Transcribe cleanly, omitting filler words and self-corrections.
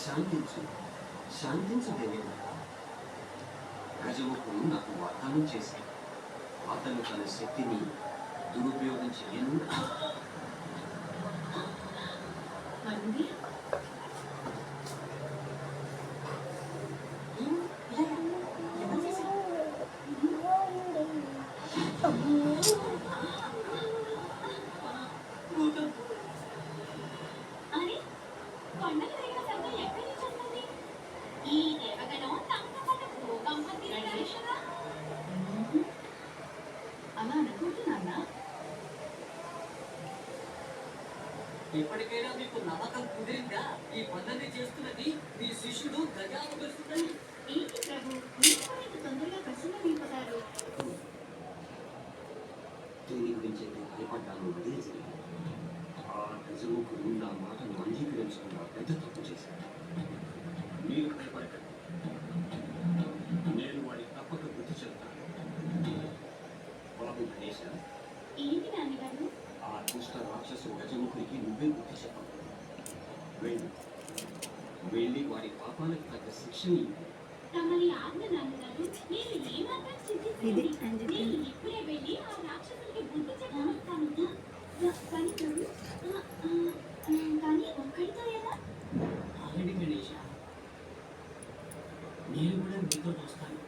శాంతించు, శాంతించు దేవేంద్ర. గజముఖుడు నాకు వాగ్దానం చేశాడు. అతను తన శక్తిని దురుపయోగం చేయను. ఇప్పటికైనా మీకు నమ్మకం కుదిరిందా? ఈ పద్ధతి చేస్తున్నది మీ శిష్యుడు గజాముఖుడని. ఏంటి ప్రభు, మీరు తొందరగా ప్రసన్నమైపోతారు. దీని గురించి అయితే భయపడ్డాను, వదిలేసి ఆ గజముఖుడు నా మాటను అంగీకరించకుండా పెద్ద తప్పు చేశాడు. మీరు భయపడకండి, నేను వాడి తప్పక గుర్తు చెప్తాను. బాబు గణేశ, ఏంటి నాన్నగారు? ఆ దుష్ట రాక్షసు గజముఖుడికి నువ్వే గుర్తు చెప్పాలి. వెళ్ళి వెళ్ళి వారి పాపాలకు తగ్గ శిక్షని తమరి ఆజ్ఞ నాన్నగారు. నేను ఏమాత్రం చింతించలేదు. నేను ఇప్పుడే వెళ్ళి ఆ రాక్షసుడికి బుద్ధి చెప్పాను. కానీ ప్రభు, కానీ ఒక్కడితో ఎలా? ఆగండి గణేష, నేను కూడా మీతో వస్తాను.